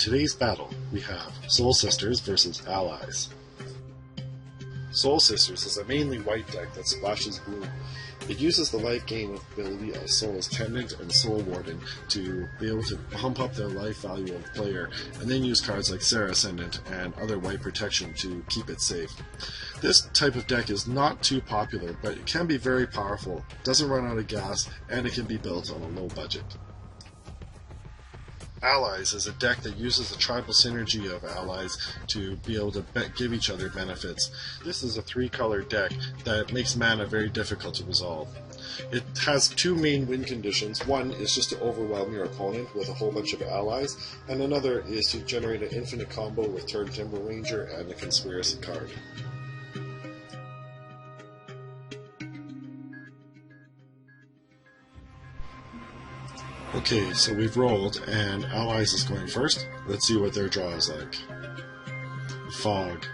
today's battle, we have Soul Sisters versus Allies. Soul Sisters is a mainly white deck that splashes blue. It uses the life gain ability of Soul Attendant and Soul Warden to be able to pump up the life value of the player, and then use cards like Serra Ascendant and other white protection to keep it safe. This type of deck is not too popular, but it can be very powerful, doesn't run out of gas, and it can be built on a low budget. Allies is a deck that uses the tribal synergy of allies to be able to give each other benefits. This is a 3-color deck that makes mana very difficult to resolve. It has 2 main win conditions. One is just to overwhelm your opponent with a whole bunch of allies, and another is to generate an infinite combo with Turn Timber Ranger and a Conspiracy card. Okay, so we've rolled, and Allies is going first. Let's see what their draw is like. Fog,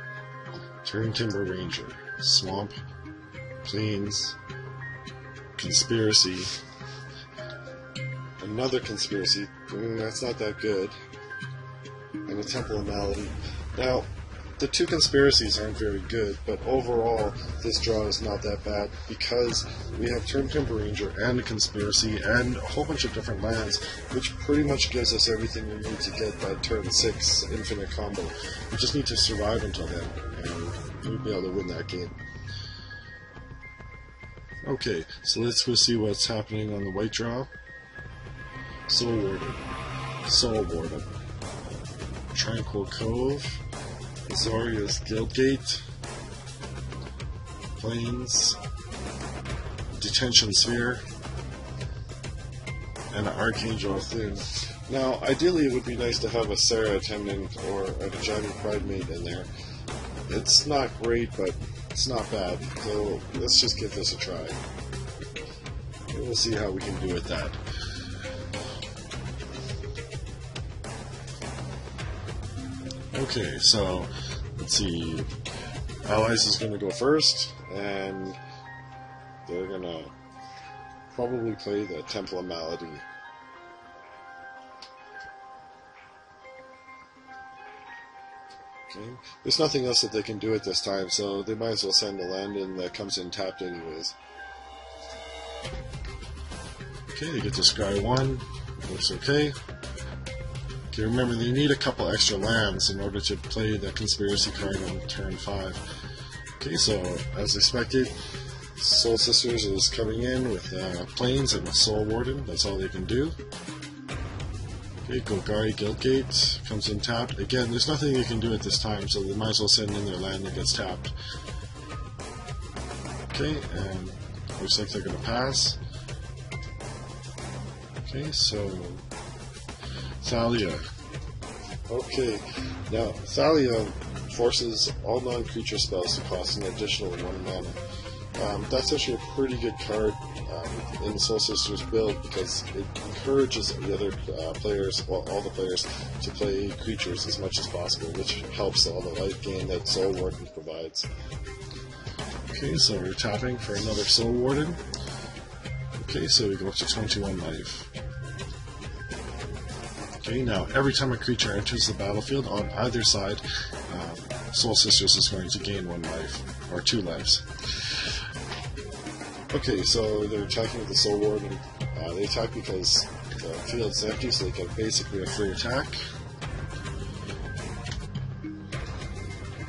Turn Timber Ranger, Swamp, Plains, Conspiracy, another Conspiracy, that's not that good, and a Temple of Malady. Now, the 2 conspiracies aren't very good, but overall, this draw is not that bad because we have Turn Timber Ranger and a Conspiracy and a whole bunch of different lands, which pretty much gives us everything we need to get that turn 6 infinite combo. We just need to survive until then, and we'll be able to win that game. Okay, so let's go see what's happening on the white draw. Soul Warden, Soul Warden, Tranquil Cove, Azoria's Guildgate, Plains, Detention Sphere, and an Archangel of Thin. Now, ideally it would be nice to have a Serra Attendant or a Vajani Pridemate in there. It's not great, but it's not bad, so let's just give this a try. And we'll see how we can do with that. Okay, so let's see. Allies is going to go first, and they're going to probably play the Temple of Malady. Okay, there's nothing else that they can do at this time, so they might as well send a land in that comes in tapped anyways. Okay, they get to scry 1. Looks okay. Okay, remember, they need a couple extra lands in order to play the Conspiracy card on turn 5. Okay, so as expected, Soul Sisters is coming in with Plains and a Soul Warden. That's all they can do. Okay, Golgari Guildgate comes in tapped. Again, there's nothing they can do at this time, so they might as well send in their land that gets tapped. Okay, and looks like they're going to pass. Okay, so Thalia. Okay, now Thalia forces all non-creature spells to cost an additional 1 mana. That's actually a pretty good card in the Soul Sisters build because it encourages the other players, well, all the players, to play creatures as much as possible, which helps all the life gain that Soul Warden provides. Okay, so we're tapping for another Soul Warden. Okay, so we go up to 21 life. Okay, now every time a creature enters the battlefield on either side, Soul Sisters is going to gain 1 life, or 2 lives. Okay, so they're attacking with the Soul Warden. They attack because the field's empty, so they get basically a free attack.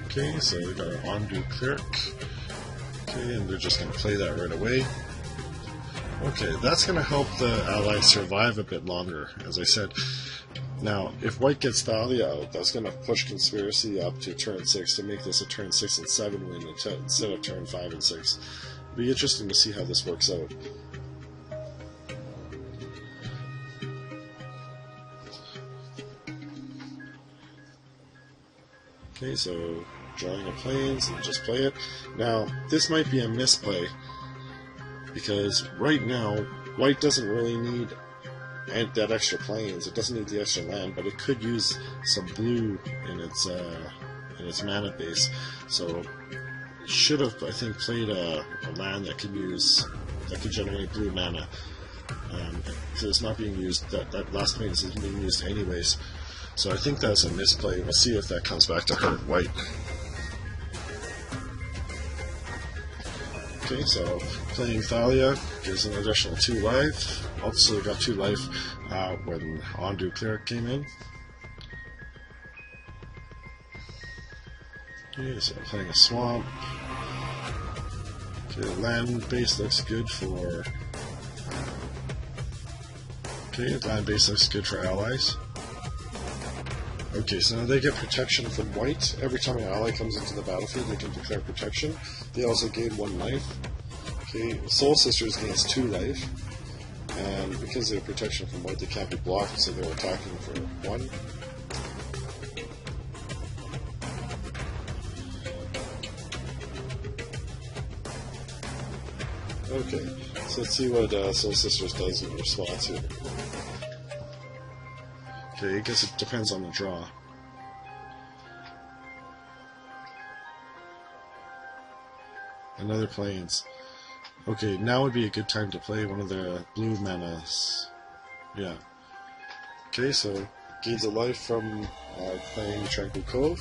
Okay, so we got our Undo Cleric. Okay, and they're just going to play that right away. Okay, that's going to help the allies survive a bit longer, as I said. Now, if White gets Thalia out, that's going to push Conspiracy up to turn 6 to make this a turn 6 and 7 win instead of turn 5 and 6. It'll be interesting to see how this works out. Okay, so drawing a Plains and just play it. Now, this might be a misplay, because right now, White doesn't really need that extra Plains. It doesn't need the extra land, but it could use some blue in its mana base. So it should have, I think, played a land that could generate blue mana. So it's not being used. That last Plains isn't being used anyways. So I think that's a misplay. We'll see if that comes back to hurt white. Okay, so playing Thalia gives an additional 2 life. Also got 2 life when Ondu Cleric came in. Okay, so playing a swamp. Okay, land base looks good for. Okay, land base looks good for allies. Okay, so now they get protection from white. Every time an ally comes into the battlefield, they can declare protection. They also gain 1 life. Okay, Soul Sisters gains 2 life. And because they have protection from white, they can't be blocked, so they're attacking for 1. Okay, so let's see what Soul Sisters does in response here. Okay, I guess it depends on the draw. Another Plains. Okay, now would be a good time to play one of the blue manas. Yeah. Okay, so gains a life from playing Tranquil Cove.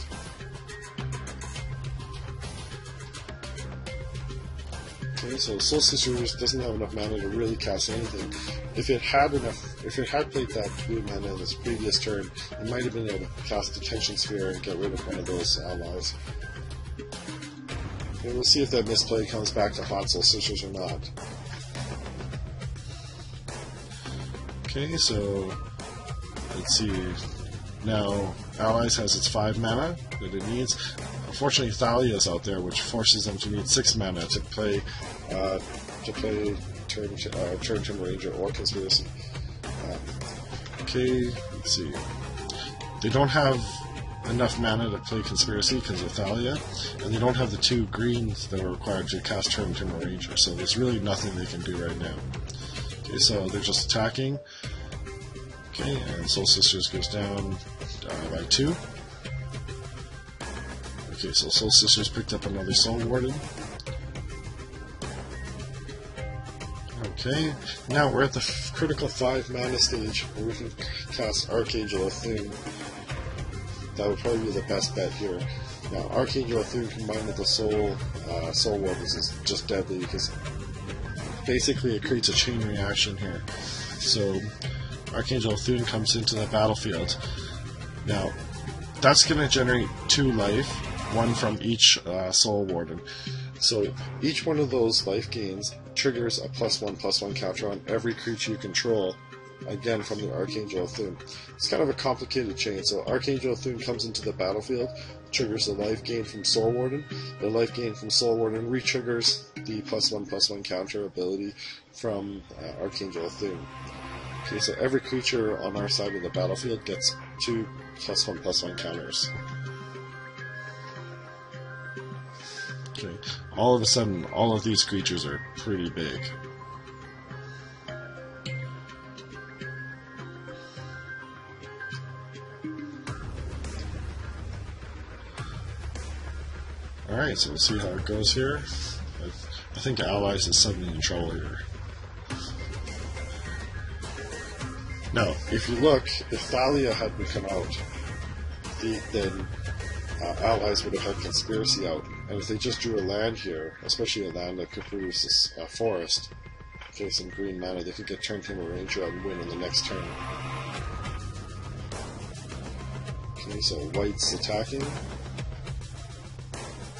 Okay, so Soul Sisters doesn't have enough mana to really cast anything. If it had played that blue mana in its previous turn, it might have been able to cast Detention Sphere and get rid of one of those allies. Okay, we'll see if that misplay comes back to haunt Soul Sisters or not. Okay, so let's see. Now, Allies has its 5 mana that it needs. Unfortunately, Thalia's out there, which forces them to need 6 mana to play Turn Timber Ranger or Conspiracy. Okay, let's see. They don't have enough mana to play Conspiracy because of Thalia, and they don't have the 2 greens that are required to cast Turn Timber Ranger, so there's really nothing they can do right now. Okay, so they're just attacking. Okay, and Soul Sisters goes down by 2. Okay, so Soul Sisters picked up another Soul Warden. Okay, now we're at the critical 5 mana stage where we can cast Archangel Athun. That would probably be the best bet here. Now, Archangel Athun combined with the Soul Wardens is just deadly because basically it creates a chain reaction here. So, Archangel Athun comes into the battlefield. Now, that's going to generate 2 life, 1 from each Soul Warden. So each one of those life gains triggers a +1/+1 counter on every creature you control, again from the Archangel Athun. It's kind of a complicated chain. So Archangel Athun comes into the battlefield, triggers the life gain from Soul Warden. The life gain from Soul Warden re-triggers the +1/+1 counter ability from Archangel Athun. Okay, so every creature on our side of the battlefield gets 2 +1/+1 counters. Okay, all of a sudden, all of these creatures are pretty big. Alright, so we'll see how it goes here. I think Allies is suddenly in trouble here. Now, if you look, if Thalia hadn't come out, then Allies would have had Conspiracy out. And if they just drew a land here, especially a land that could produce this forest, okay, some green mana, they could get Turn Timber Ranger out and win in the next turn. Okay, so white's attacking.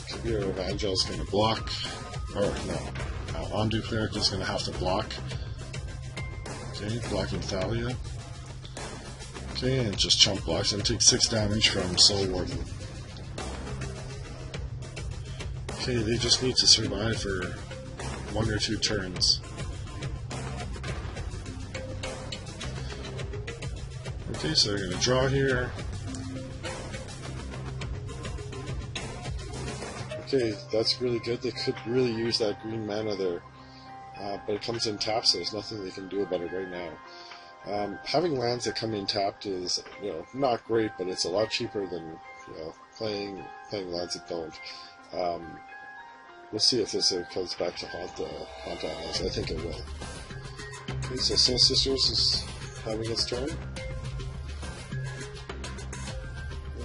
Kabir Evangel's going to block. Or, no. Ondu Cleric is going to have to block. Okay, blocking Thalia. Okay, and just chump blocks and takes 6 damage from Soul Warden. Okay, they just need to survive for 1 or 2 turns. Okay, so they're going to draw here. Okay, that's really good. They could really use that green mana there. But it comes in tapped, so there's nothing they can do about it right now. Having lands that come in tapped is, not great, but it's a lot cheaper than, playing lands that don't. We'll see if this comes back to haunt Allies. I think it will. Okay, so Soul Sisters is having its turn.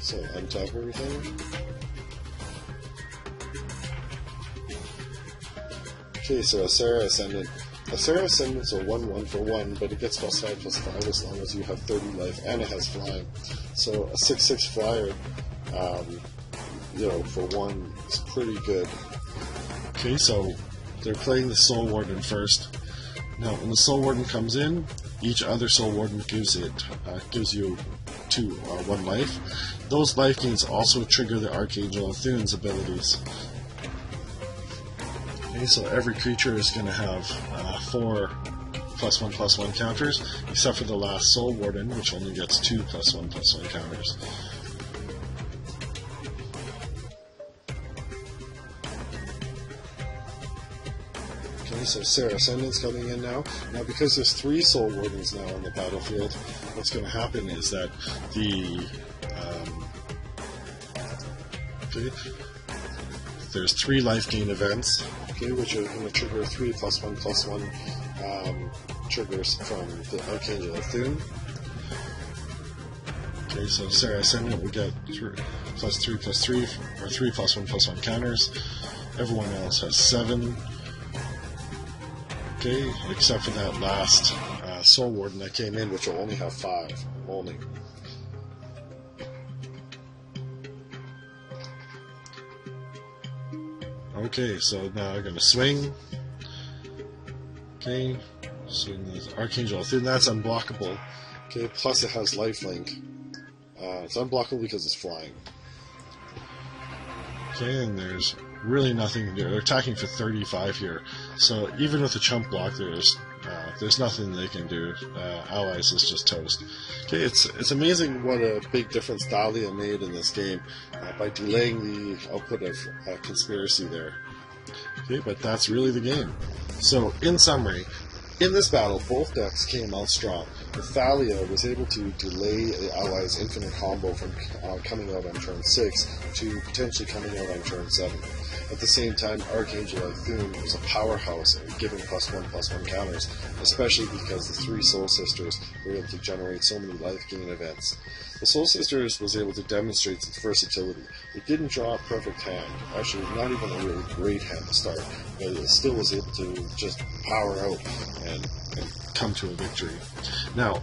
So untap everything. Okay, so Asera Ascendant. Asera Ascendant's a 1/1 for 1, but it gets +5/+5 as long as you have 30 life, and it has flying. So a 6/6 flyer, for 1 is pretty good. Okay, so they're playing the Soul Warden first. Now, when the Soul Warden comes in, each other Soul Warden gives you 1 life. Those life gains also trigger the Archangel of Thune's abilities. Okay, so every creature is going to have 4 +1/+1 counters, except for the last Soul Warden, which only gets 2 +1/+1 counters. Okay, so Asera Ascendant's coming in now. Now, because there's 3 Soul Wardens now on the battlefield, what's going to happen is that there's 3 life gain events, which are going to trigger 3 +1/+1 triggers from the Archangel of Thune. Okay, so Asera Ascendant will get +3/+3 or 3 +1/+1 counters. Everyone else has 7. Okay, except for that last Soul Warden that came in, which will only have 5 only. Okay, so now I'm going to swing. Okay, swing the Archangel of Thune. That's unblockable. Okay, plus it has lifelink. It's unblockable because it's flying. Okay, and there's really nothing to do. They're attacking for 35 here. So even with the chump block, there's nothing they can do. Allies is just toast. Okay, it's amazing what a big difference Dahlia made in this game by delaying the output of Conspiracy there. Okay, but that's really the game. So, in summary, in this battle, both decks came out strong. The Thalia was able to delay the Allies' infinite combo from coming out on turn 6 to potentially coming out on turn 7. At the same time, Archangel of Thune was a powerhouse at giving +1/+1 counters, especially because the 3 Soul Sisters were able to generate so many life gain events. The Soul Sisters was able to demonstrate its versatility. It didn't draw a perfect hand, actually not even a really great hand to start, but it still was able to just power out and come to a victory. Now,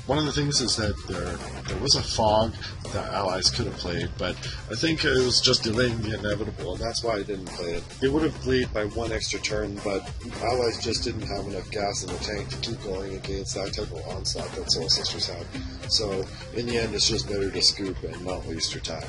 one of the things is that there was a fog that Allies could have played, but I think it was just delaying the inevitable, and that's why I didn't play it. It would have played by 1 extra turn, but Allies just didn't have enough gas in the tank to keep going against that type of onslaught that Soul Sisters had. So, in the end, it's just better to scoop and not waste your time.